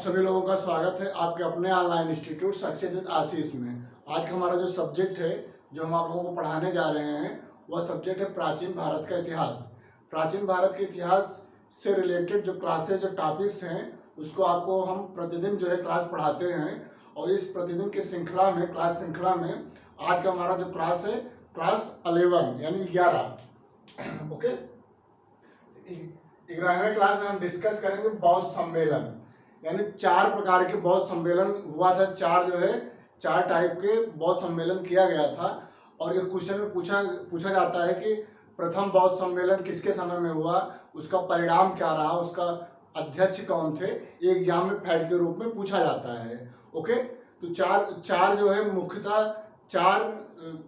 आप सभी लोगों का स्वागत है आपके अपने ऑनलाइन इंस्टीट्यूट सक्सेस आशीष में। आज का हमारा जो सब्जेक्ट है, जो हम आप लोगों को पढ़ाने जा रहे हैं, वह सब्जेक्ट है प्राचीन भारत का इतिहास। प्राचीन भारत के इतिहास से रिलेटेड जो क्लासेज, जो टॉपिक्स हैं, उसको आपको हम प्रतिदिन जो है क्लास पढ़ाते हैं। और इस प्रतिदिन की श्रृंखला में, क्लास श्रृंखला में आज का हमारा जो क्लास है, क्लास 11 यानी 11। ओके, 11वें क्लास में हम डिस्कस करेंगे बौद्ध सम्मेलन, यानी 4 प्रकार के बौद्ध सम्मेलन हुआ था। 4 टाइप के बौद्ध सम्मेलन किया गया था। और एक क्वेश्चन में पूछा जाता है कि प्रथम बौद्ध सम्मेलन किसके समय में हुआ, उसका परिणाम क्या रहा, उसका अध्यक्ष कौन थे। ये एग्जाम में फैक्ट के रूप में पूछा जाता है। ओके, तो चार जो है मुख्यतः 4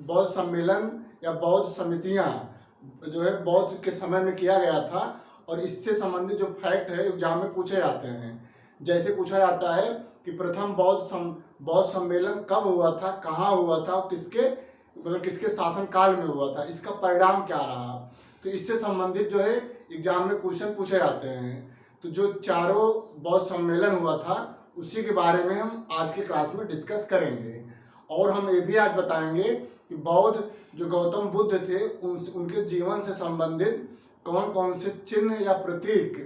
बौद्ध सम्मेलन या बौद्ध समितियां जो है बौद्ध के समय में किया गया था। और इससे संबंधित जो फैक्ट है एग्जाम में पूछे जाते हैं। जैसे पूछा जाता है कि प्रथम बौद्ध सम्मेलन कब हुआ था, कहाँ हुआ था, और किसके शासन काल में हुआ था, इसका परिणाम क्या रहा। तो इससे संबंधित जो है एग्जाम में क्वेश्चन पूछे जाते हैं। तो जो चारों बौद्ध सम्मेलन हुआ था उसी के बारे में हम आज की क्लास में डिस्कस करेंगे। और हम ये भी आज बताएंगे कि बौद्ध जो गौतम बुद्ध थे उनके जीवन से संबंधित कौन कौन से चिन्ह या प्रतीक,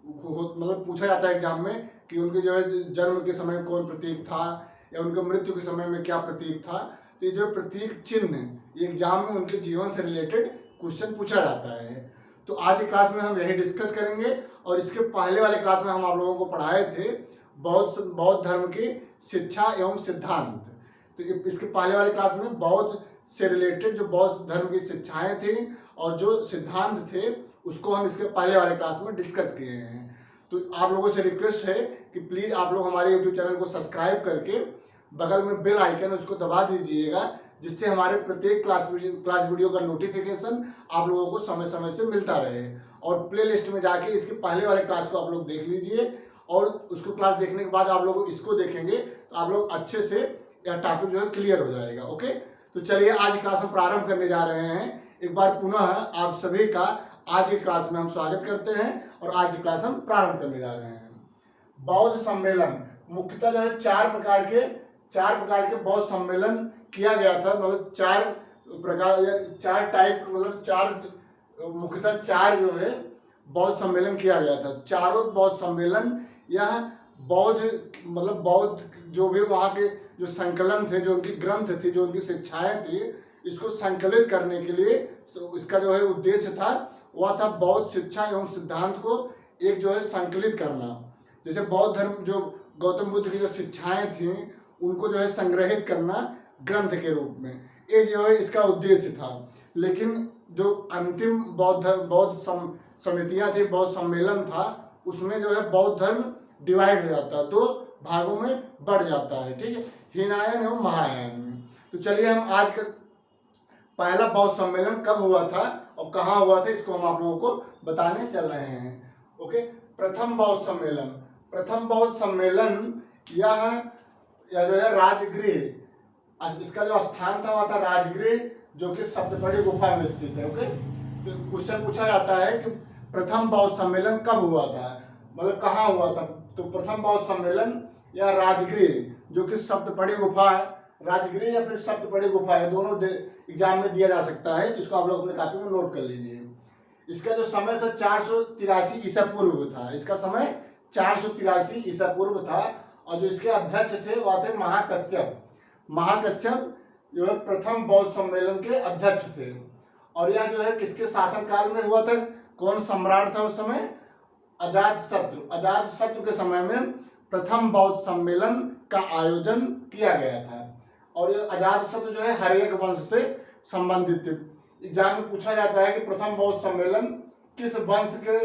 मतलब पूछा जाता है एग्जाम में कि उनके जो है जन्म के समय में कौन प्रतीक था या उनके मृत्यु के समय में क्या प्रतीक था। तो ये जो प्रतीक चिन्ह एग्जाम में उनके जीवन से रिलेटेड क्वेश्चन पूछा जाता है। तो आज की क्लास में हम यही डिस्कस करेंगे। और इसके पहले वाले क्लास में हम आप लोगों को पढ़ाए थे बौद्ध धर्म की शिक्षा एवं सिद्धांत। तो इसके पहले वाले क्लास में बौद्ध से रिलेटेड जो बौद्ध धर्म की शिक्षाएं थी और जो सिद्धांत थे उसको हम इसके पहले वाले क्लास में डिस्कस किए हैं। तो आप लोगों से रिक्वेस्ट है कि प्लीज़ आप लोग हमारे यूट्यूब चैनल को सब्सक्राइब करके बगल में बेल आइकन उसको दबा दीजिएगा, जिससे हमारे प्रत्येक क्लास वीडियो का नोटिफिकेशन आप लोगों को समय समय से मिलता रहे। और प्ले लिस्ट में जाके इसके पहले वाले क्लास को आप लोग देख लीजिए। और उसको क्लास देखने के बाद आप लोग इसको देखेंगे तो आप लोग अच्छे से यह टॉपिक जो है क्लियर हो जाएगा। ओके, तो चलिए आज क्लास हम प्रारंभ करने जा रहे हैं। एक बार पुनः आप सभी का आज की क्लास में हम स्वागत करते हैं और आज की क्लास हम प्रारंभ करने जा रहे हैं। बौद्ध सम्मेलन मुख्यतः जो है 4 प्रकार के बौद्ध सम्मेलन किया गया था। मतलब 4 प्रकार या 4 टाइप, मतलब मुख्यतः 4 जो है बौद्ध सम्मेलन किया गया था। चारों बौद्ध सम्मेलन यह बौद्ध जो भी वहाँ के जो संकलन थे, जो उनकी ग्रंथ थी, जो उनकी शिक्षाएं थी, इसको संकलित करने के लिए इसका जो है उद्देश्य था वह था बौद्ध शिक्षा एवं सिद्धांत को एक जो है संकलित करना। जैसे बौद्ध धर्म जो गौतम बुद्ध की जो शिक्षाएं थी उनको जो है संग्रहित करना ग्रंथ के रूप में, ये जो है इसका उद्देश्य था। लेकिन जो अंतिम बौद्ध समितियां थी, बौद्ध सम्मेलन था, उसमें जो है बौद्ध धर्म डिवाइड हो जाता है, 2 भागों में बढ़ जाता है। ठीक है, हीनायन एवं महायान में। तो चलिए हम आज का पहला बौद्ध सम्मेलन कब हुआ था और कहाँ हुआ था इसको हम आप लोगों को बताने चल रहे हैं। ओके, प्रथम बौद्ध सम्मेलन यह जो है राजगृह, इसका जो स्थान था वह था राजगृह, जो कि सप्तपदी गुफा में स्थित है। ओके, तो क्वेश्चन पूछा जाता है कि प्रथम बौद्ध सम्मेलन कब हुआ था, मतलब कहाँ हुआ था। तो प्रथम बौद्ध सम्मेलन या राजगृह, जो कि सप्तपदी गुफा है, राजगृह या फिर सप्तपदी गुफा है, दोनों एग्जाम में दिया जा सकता है। जिसको आप लोग अपने कॉपी में नोट कर लीजिए। इसका जो समय था 483 ईसा पूर्व था। इसका समय 483 ईसा पूर्व था। और जो इसके अध्यक्ष थे वह थे महाकश्यप जो है प्रथम बौद्ध सम्मेलन के अध्यक्ष थे। और यह जो है किसके शासनकाल में हुआ था, कौन सम्राट था उस समय, अजातशत्रु के समय में प्रथम बौद्ध सम्मेलन का आयोजन किया गया था। और ये अजातशत्रु जो है हर्यक वंश से संबंधित थे। एग्जाम में पूछा जाता है कि प्रथम बौद्ध सम्मेलन किस वंश के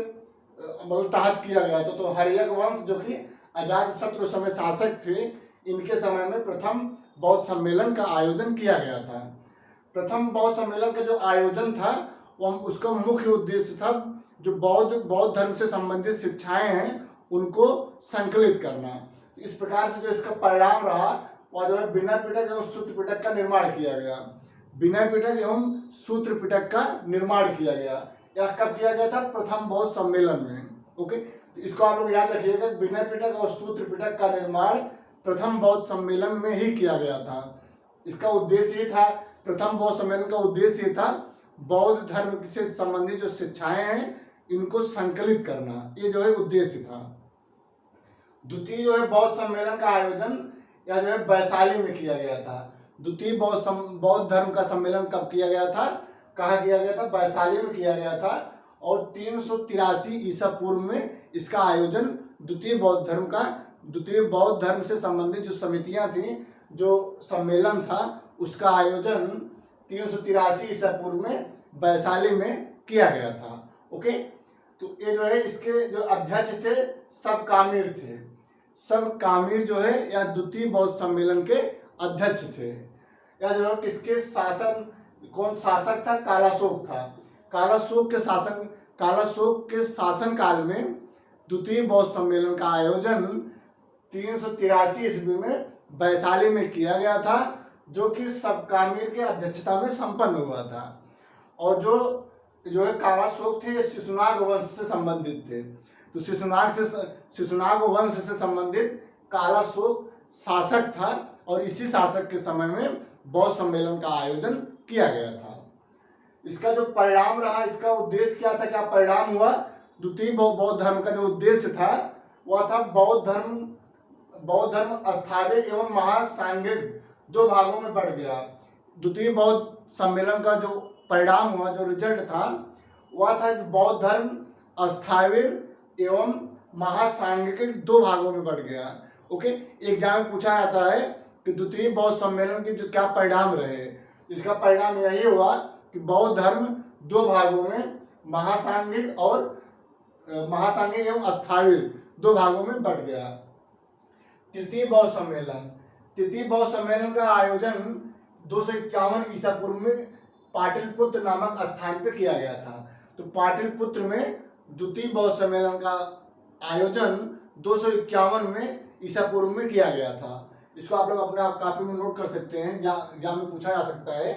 मतलब तहत किया गया था। तो हर्यक वंश जो कि अजातशत्रु समय शासक थे, इनके समय में प्रथम बौद्ध सम्मेलन का आयोजन किया गया था। प्रथम बौद्ध सम्मेलन का जो आयोजन था वो उसका मुख्य उद्देश्य था जो बौद्ध धर्म से संबंधित शिक्षाएं हैं उनको संकलित करना। इस प्रकार से जो इसका परिणाम रहा वह जो है विनय पिटक एवं सूत्र पिटक का निर्माण किया गया। विनय पिटक एवं सूत्र पिटक का निर्माण किया गया। यह कब किया गया था, प्रथम बौद्ध सम्मेलन में। ओके, तो इसको आप लोग याद रखिएगा, विनय पिटक और सूत्र पिटक का निर्माण प्रथम बौद्ध सम्मेलन में ही किया गया था। इसका उद्देश्य ये था, प्रथम बौद्ध सम्मेलन का उद्देश्य ये था बौद्ध धर्म से संबंधित जो शिक्षाएं हैं इनको संकलित करना, ये जो है उद्देश्य था। द्वितीय जो है बौद्ध सम्मेलन का आयोजन या जो है वैशाली में किया गया था। द्वितीय बौद्ध धर्म का सम्मेलन कब किया गया था, कहाँ किया गया था, वैशाली में किया गया था। और 383 ईसा पूर्व में इसका आयोजन द्वितीय बौद्ध धर्म से संबंधित जो समितियां थी, जो सम्मेलन था, उसका आयोजन 383 ईसा पूर्व में वैशाली में किया गया था। ओके, तो ये जो है इसके जो अध्यक्ष थे सब कामिर थे। सब कामिर जो है या द्वितीय बौद्ध सम्मेलन के अध्यक्ष थे। या जो है किसके शासन, कौन शासक था, कालाशोक था। कालाशोक के शासन काल में द्वितीय बौद्ध सम्मेलन का आयोजन 383 ईस्वी में वैशाली में किया गया था, जो कि सबकामिर के अध्यक्षता में संपन्न हुआ था। और जो है कालाशोक थे, शिशुनाग वंश से संबंधित थे। तो शिशुनाग वंश से संबंधित कालाशोक शासक था और इसी शासक के समय में बौद्ध सम्मेलन का आयोजन किया गया था। इसका जो परिणाम रहा, इसका उद्देश्य क्या था, क्या परिणाम हुआ, द्वितीय बौद्ध धर्म का जो उद्देश्य था वह था बौद्ध धर्म अस्थायी एवं महासांघिक दो भागों में बढ़ गया। द्वितीय बौद्ध सम्मेलन का जो परिणाम हुआ, जो रिजल्ट था, वह था बौद्ध धर्म अस्थायी एवं महासांघिक दो भागों में बढ़ गया। ओके, एग्जाम में पूछा जाता है कि द्वितीय बौद्ध सम्मेलन के जो क्या परिणाम रहे। इसका परिणाम यही हुआ कि बौद्ध धर्म दो भागों में महासांघिक एवं अस्थायी दो भागों में बढ़ गया। तृतीय बौद्ध सम्मेलन का आयोजन 251 ईसा पूर्व में पाटलिपुत्र नामक स्थान पे किया गया था। तो पाटलिपुत्र में द्वितीय बौद्ध सम्मेलन का आयोजन 251 में ईसा पूर्व में किया गया था। इसको आप लोग अपने कॉपी में नोट कर सकते हैं, एग्जाम में पूछा जा सकता है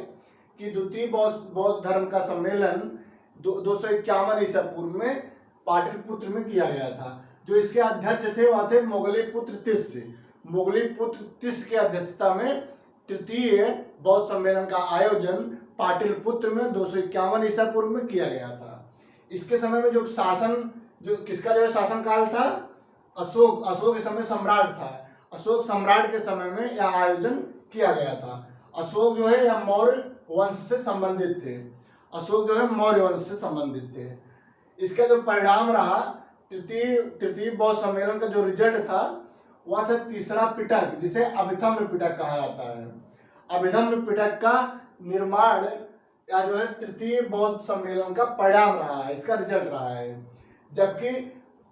कि द्वितीय बौद्ध धर्म का सम्मेलन 251 ईसा पूर्व में पाटलिपुत्र में किया गया था। जो इसके अध्यक्ष थे वह थे मोगलीपुत्र तिस के अध्यक्षता में तृतीय बौद्ध सम्मेलन का आयोजन पाटलिपुत्र में 251 ईसा पूर्व में किया गया था। इसके समय में किसका जो शासन काल था, अशोक के समय सम्राट था। अशोक सम्राट के समय में यह आयोजन किया गया था। अशोक जो है यह मौर्य वंश से संबंधित थे। इसका जो परिणाम रहा, तृतीय बौद्ध सम्मेलन का जो रिजल्ट था वह था तीसरा पिटक, जिसे अभिधम्म पिटक कहा जाता है। अभिधम्म पिटक का निर्माण या जो है तृतीय बौद्ध सम्मेलन का परिणाम रहा है, इसका रिजल्ट रहा है। जबकि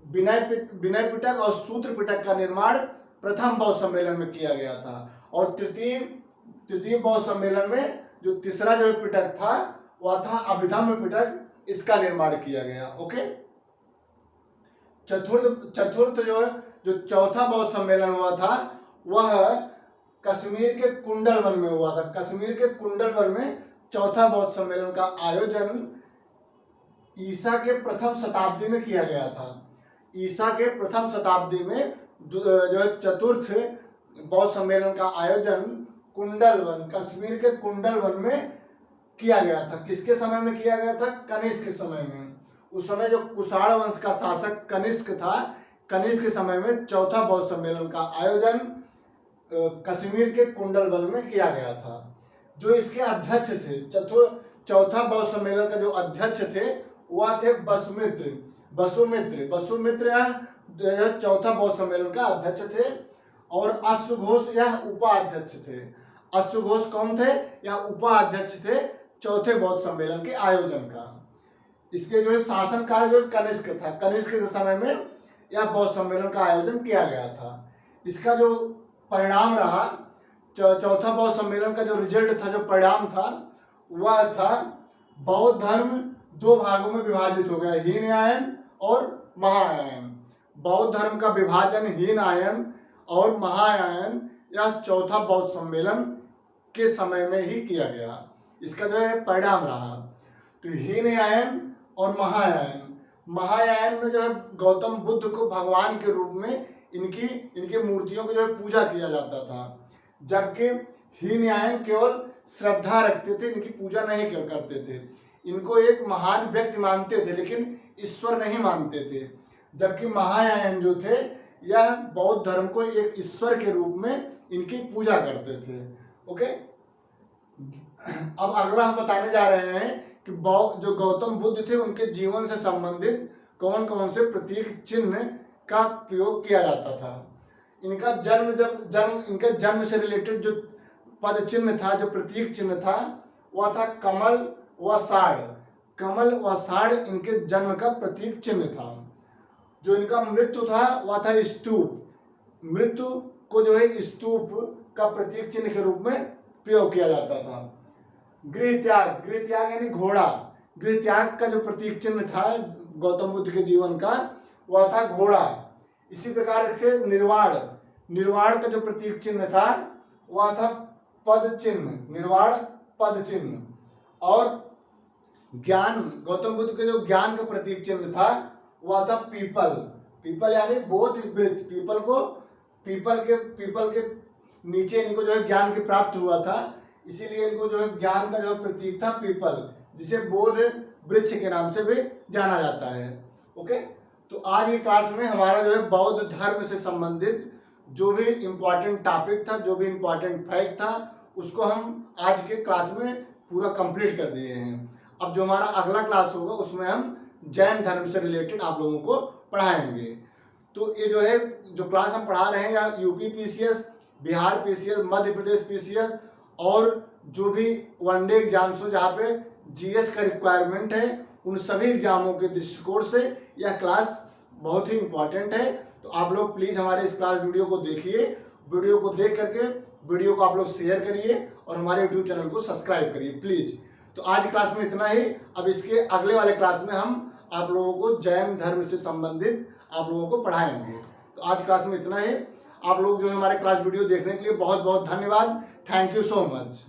विनय पिटक और सूत्र पिटक का निर्माण प्रथम बौद्ध सम्मेलन में किया गया था। और तृतीय बौद्ध सम्मेलन में जो तीसरा जो पिटक था वह था अभिधम्म पिटक, इसका निर्माण किया गया। ओके, चतुर्थ जो चौथा बौद्ध सम्मेलन हुआ था वह कश्मीर के कुंडल वन में हुआ था। कश्मीर के कुंडल वन में चौथा बौद्ध सम्मेलन का आयोजन ईसा के प्रथम शताब्दी में किया गया था। ईसा के प्रथम शताब्दी में जो चतुर्थ बौद्ध सम्मेलन का आयोजन कुंडल वन, कश्मीर के कुंडल वन में किया गया था। किसके समय में किया गया था, कनिष्क के समय में। उस समय जो कुषाण वंश का शासक कनिष्क था, कनिष्क के समय में चौथा बौद्ध सम्मेलन का आयोजन कश्मीर के कुंडल वन में किया गया था। जो इसके अध्यक्ष थे, चौथा बौद्ध सम्मेलन का जो अध्यक्ष थे वह थे वसुमित्र यह चौथा बौद्ध सम्मेलन का अध्यक्ष थे। और अश्वघोष यह उपाध्यक्ष थे। अश्वघोष कौन थे, यह उपाध्यक्ष थे चौथे बौद्ध सम्मेलन के आयोजन का। इसके जो है शासन काल जो कनिष्क था, कनिष्क के समय में यह बौद्ध सम्मेलन का आयोजन किया गया था। इसका जो परिणाम रहा, चौथा बौद्ध सम्मेलन का जो रिजल्ट था, जो परिणाम था, वह था बौद्ध धर्म दो भागों में विभाजित हो गया, हीनयायन और महायान। बौद्ध धर्म का विभाजन हीनयान और महायान यह चौथा बौद्ध सम्मेलन के समय में ही किया गया। इसका जो है परिणाम रहा, तो हीनयान और महायान में जो है गौतम बुद्ध को भगवान के रूप में इनकी मूर्तियों की जो है पूजा किया जाता था, जबकि हीनयान केवल श्रद्धा रखते थे, इनकी पूजा नहीं करते थे। इनको एक महान व्यक्ति मानते थे लेकिन ईश्वर नहीं मानते थे, जबकि महायान जो थे यह बौद्ध धर्म को एक ईश्वर के रूप में इनकी पूजा करते थे। ओके, अब अगला हम बताने जा रहे हैं कि जो गौतम बुद्ध थे उनके जीवन से संबंधित कौन कौन से प्रतीक चिन्ह का प्रयोग किया जाता था। इनका इनके जन्म से रिलेटेड जो पद चिन्ह था, जो प्रतीक चिन्ह था, वह था कमल व साड़। कमल व साड़ इनके जन्म का प्रतीक चिन्ह था। जो इनका मृत्यु था वह था स्तूप। मृत्यु को जो है स्तूप का प्रतीक चिन्ह के रूप में प्रयोग किया जाता था। गृह त्याग यानी घोड़ा। गृह त्याग का जो प्रतीक चिन्ह था गौतम बुद्ध के जीवन का, वह था घोड़ा। इसी प्रकार से निर्वाण का जो प्रतीक चिन्ह था वह था पद चिन्ह, निर्वाण पद चिन्ह। और ज्ञान, गौतम बुद्ध के जो ज्ञान का प्रतीक चिन्ह था वह था पीपल यानी बोध वृक्ष। पीपल के नीचे इनको जो है ज्ञान की प्राप्त हुआ था, इसीलिए इनको जो है ज्ञान का जो प्रतीक था पीपल, जिसे बोध वृक्ष के नाम से भी जाना जाता है। ओके, तो आज की क्लास में हमारा जो है बौद्ध धर्म से संबंधित जो भी इम्पोर्टेंट टॉपिक था, जो भी इम्पोर्टेंट फैक्ट था, उसको हम आज के क्लास में पूरा कंप्लीट कर दिए हैं। अब जो हमारा अगला क्लास होगा उसमें हम जैन धर्म से रिलेटेड आप लोगों को पढ़ाएंगे। तो ये जो है जो क्लास हम पढ़ा रहे हैं या UP PCS, Bihar PCS, Madhya Pradesh PCS और जो भी वनडे एग्जाम्स हो जहाँ पे जीएस का रिक्वायरमेंट है, उन सभी एग्जामों के दृष्टिकोण से यह क्लास बहुत ही इम्पॉर्टेंट है। तो आप लोग प्लीज़ हमारे इस क्लास वीडियो को देखिए। वीडियो को देख करके वीडियो को आप लोग शेयर करिए और हमारे यूट्यूब चैनल को सब्सक्राइब करिए प्लीज़। तो आज क्लास में इतना ही। अब इसके अगले वाले क्लास में हम आप लोगों को जैन धर्म से संबंधित आप लोगों को पढ़ाएंगे। तो आज क्लास में इतना ही। आप लोग जो है हमारे क्लास वीडियो देखने के लिए बहुत बहुत धन्यवाद। Thank you so much.